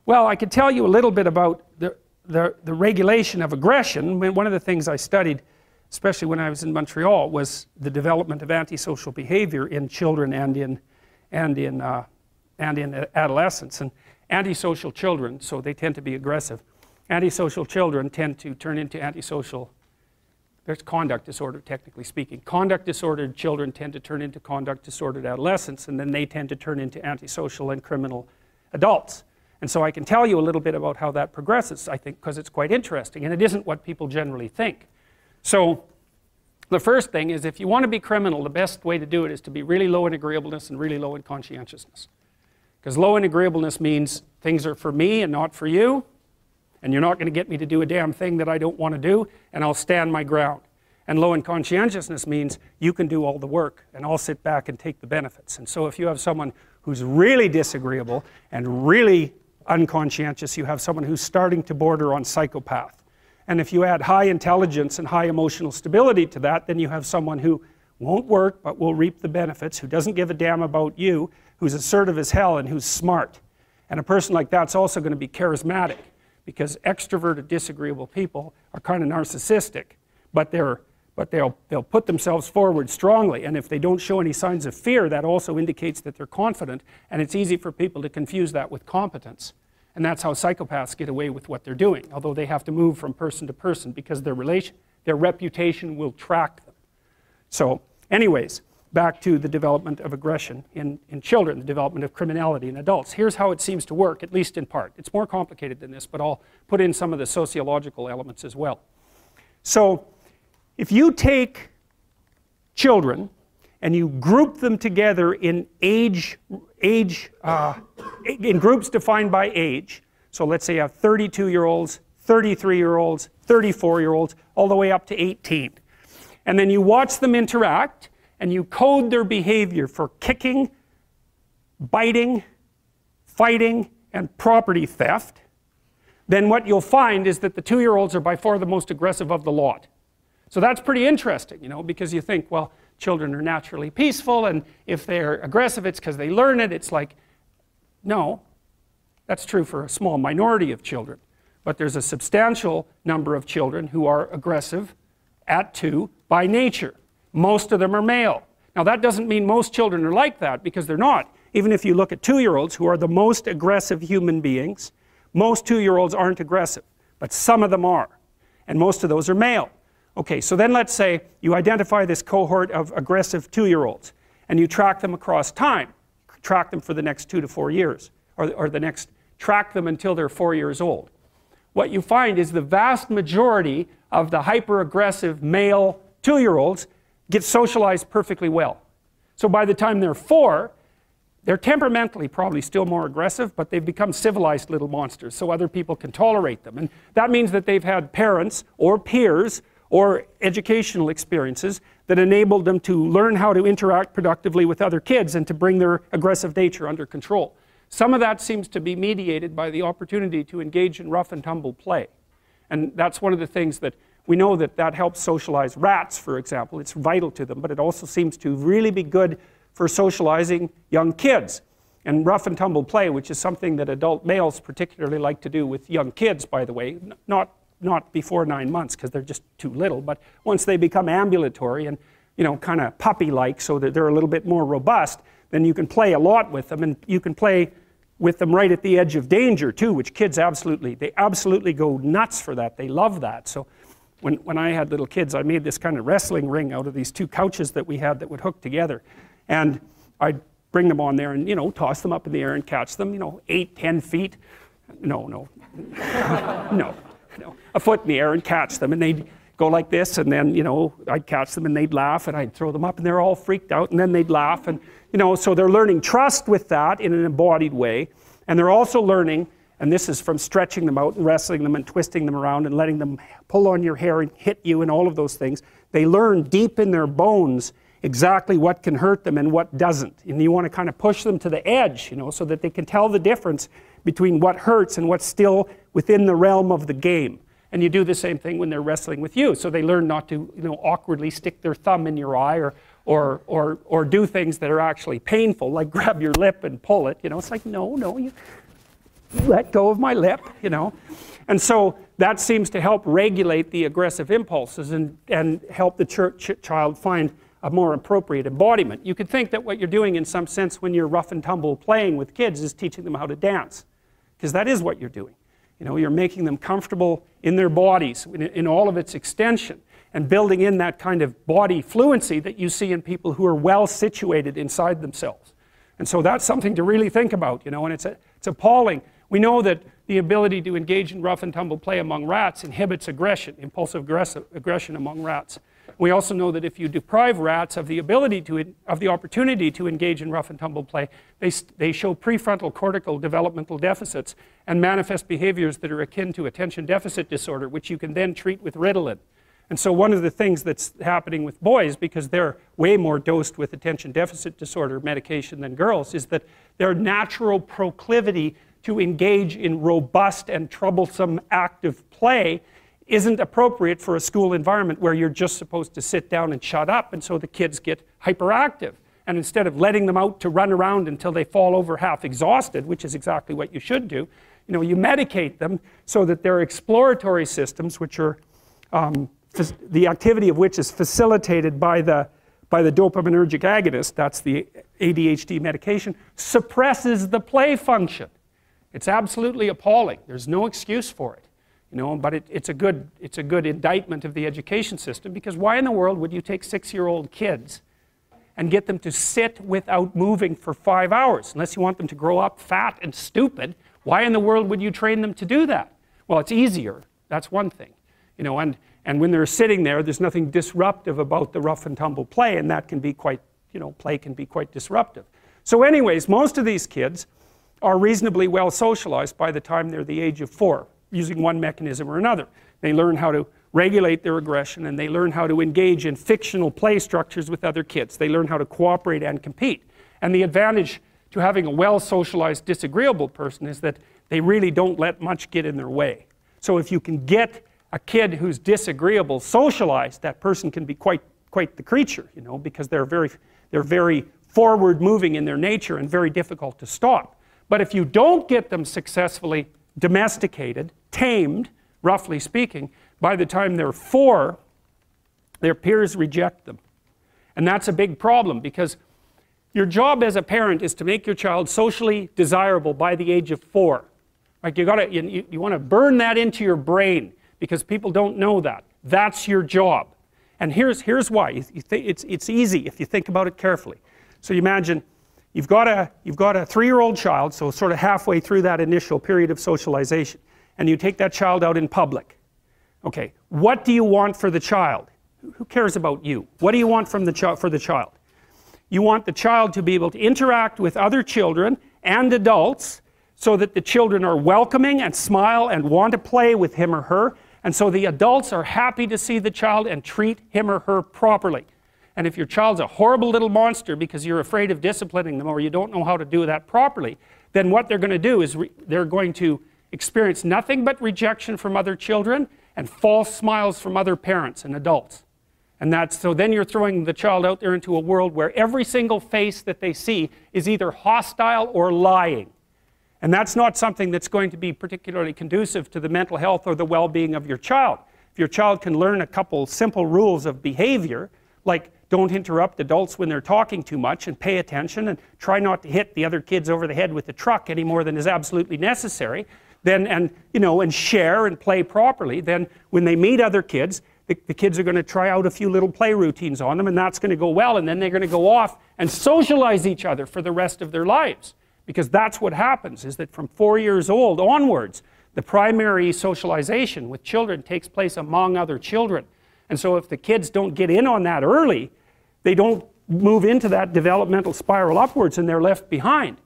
Well, I could tell you a little bit about the regulation of aggression. One of the things I studied, especially when I was in Montreal, was the development of antisocial behavior in children and in adolescents. And antisocial children, so they tend to be aggressive. Antisocial children tend to turn into antisocial. There's conduct disorder, technically speaking. Conduct disordered children tend to turn into conduct disordered adolescents, and then they tend to turn into antisocial and criminal adults. And so I can tell you a little bit about how that progresses, I think, because it's quite interesting, and it isn't what people generally think. So the first thing is, if you want to be criminal, the best way to do it is to be really low in agreeableness and really low in conscientiousness. Because low in agreeableness means things are for me and not for you, and you're not going to get me to do a damn thing that I don't want to do, and I'll stand my ground. And low in conscientiousness means you can do all the work, and I'll sit back and take the benefits. And so if you have someone who's really disagreeable and really unconscientious, you have someone who's starting to border on psychopath. And if you add high intelligence and high emotional stability to that, then you have someone who won't work but will reap the benefits, who doesn't give a damn about you, who's assertive as hell, and who's smart. And a person like that's also going to be charismatic, because extroverted, disagreeable people are kind of narcissistic, but they'll put themselves forward strongly, and if they don't show any signs of fear, that also indicates that they're confident, and it's easy for people to confuse that with competence. And that's how psychopaths get away with what they're doing, although they have to move from person to person because their reputation will track them. So anyways, back to the development of aggression in children, the development of criminality in adults. Here's how it seems to work, at least in part. It's more complicated than this, but I'll put in some of the sociological elements as well. So if you take children and you group them together in in groups defined by age, so let's say you have 32-year-olds, 33-year-olds, 34-year-olds, all the way up to 18. And then you watch them interact, and you code their behavior for kicking, biting, fighting, and property theft, then what you'll find is that the 2-year-olds are by far the most aggressive of the lot. So that's pretty interesting, you know, because you think, well, children are naturally peaceful, and if they're aggressive, it's because they learn it. It's like, no, that's true for a small minority of children. But there's a substantial number of children who are aggressive at 2 by nature. Most of them are male. Now that doesn't mean most children are like that, because they're not. Even if you look at 2-year-olds, who are the most aggressive human beings, most 2-year-olds aren't aggressive, but some of them are. And most of those are male. Okay, so then let's say you identify this cohort of aggressive 2-year-olds, and you track them across time. Track them for the next 2 to 4 years, or track them until they're 4 years old. What you find is the vast majority of the hyper-aggressive male 2-year-olds get socialized perfectly well. So by the time they're 4, they're temperamentally probably still more aggressive, but they've become civilized little monsters, so other people can tolerate them. And that means that they've had parents or peers or educational experiences that enabled them to learn how to interact productively with other kids and to bring their aggressive nature under control. Some of that seems to be mediated by the opportunity to engage in rough and tumble play. And that's one of the things that we know that helps socialize rats, for example. It's vital to them, but it also seems to really be good for socializing young kids. And rough and tumble play, which is something that adult males particularly like to do with young kids, by the way, not before 9 months, because they're just too little, but once they become ambulatory and, you know, kind of puppy-like, so that they're a little bit more robust, then you can play a lot with them, and you can play with them right at the edge of danger too, which kids absolutely go nuts for that. They love that. So when I had little kids, I made this kind of wrestling ring out of these 2 couches that we had that would hook together, and I'd bring them on there and, you know, toss them up in the air and catch them, you know, 8, 10 feet. No. A foot in the air and catch them, and they'd go like this, and then, you know, I'd catch them and they'd laugh, and I'd throw them up and they're all freaked out, and then they'd laugh, and, you know, so they're learning trust with that in an embodied way, and they're also learning, and this is from stretching them out and wrestling them and twisting them around and letting them pull on your hair and hit you and all of those things. They learn deep in their bones exactly what can hurt them and what doesn't, and you want to kind of push them to the edge, you know, so that they can tell the difference between what hurts and what's still within the realm of the game. And you do the same thing when they're wrestling with you, so they learn not to, you know, awkwardly stick their thumb in your eye or do things that are actually painful, like grab your lip and pull it. You know, it's like, no, let go of my lip, you know. And so that seems to help regulate the aggressive impulses and help the child find a more appropriate embodiment. You could think that what you're doing in some sense when you're rough and tumble playing with kids is teaching them how to dance, because that is what you're doing. You know, you're making them comfortable in their bodies in all of its extension, and building in that kind of body fluency that you see in people who are well situated inside themselves. And so that's something to really think about, you know, and it's appalling. We know that the ability to engage in rough and tumble play among rats inhibits aggression, impulsive aggression among rats. We also know that if you deprive rats of the opportunity to engage in rough and tumble play, they show prefrontal cortical developmental deficits and manifest behaviors that are akin to attention deficit disorder, which you can then treat with Ritalin. And so one of the things that's happening with boys, because they're way more dosed with attention deficit disorder medication than girls, is that their natural proclivity to engage in robust and troublesome active play isn't appropriate for a school environment where you're just supposed to sit down and shut up, and so the kids get hyperactive. And instead of letting them out to run around until they fall over half exhausted, which is exactly what you should do, you know, you medicate them so that their exploratory systems, which are the activity of which is facilitated by the dopaminergic agonist, that's the ADHD medication, suppresses the play function. It's absolutely appalling. There's no excuse for it, you know, but it's a good indictment of the education system, because why in the world would you take 6-year-old kids and get them to sit without moving for 5 hours? Unless you want them to grow up fat and stupid, why in the world would you train them to do that? Well, it's easier. That's one thing, you know, and when they're sitting there, there's nothing disruptive about the rough and tumble play, and that can be quite, you know, play can be quite disruptive. So anyways, most of these kids are reasonably well socialized by the time they're the age of 4, using one mechanism or another. They learn how to regulate their aggression, and they learn how to engage in fictional play structures with other kids. They learn how to cooperate and compete. And the advantage to having a well socialized disagreeable person is that they really don't let much get in their way. So if you can get a kid who's disagreeable socialized, that person can be quite the creature, you know, because they're very forward moving in their nature and very difficult to stop. But if you don't get them successfully domesticated, tamed, roughly speaking, by the time they're 4, their peers reject them. And that's a big problem, because your job as a parent is to make your child socially desirable by the age of 4. Like you want to burn that into your brain, because people don't know that. That's your job. And here's why. It's easy if you think about it carefully. So you imagine you've got a 3-year-old child, so sort of halfway through that initial period of socialization, and you take that child out in public. Okay, what do you want for the child? Who cares about you? What do you want from for the child? You want the child to be able to interact with other children and adults so that the children are welcoming and smile and want to play with him or her, and so the adults are happy to see the child and treat him or her properly. And if your child's a horrible little monster because you're afraid of disciplining them, or you don't know how to do that properly, then what they're going to do is they're going to experience nothing but rejection from other children and false smiles from other parents and adults. And so then you're throwing the child out there into a world where every single face that they see is either hostile or lying. And that's not something that's going to be particularly conducive to the mental health or the well-being of your child. If your child can learn a couple simple rules of behavior, like don't interrupt adults when they're talking too much, and pay attention, and try not to hit the other kids over the head with the truck any more than is absolutely necessary, then, and share and play properly, then when they meet other kids, the kids are going to try out a few little play routines on them, and that's going to go well, and then they're going to go off and socialize each other for the rest of their lives. Because that's what happens, is that from 4 years old onwards, the primary socialization with children takes place among other children. And so if the kids don't get in on that early, they don't move into that developmental spiral upwards, and they're left behind.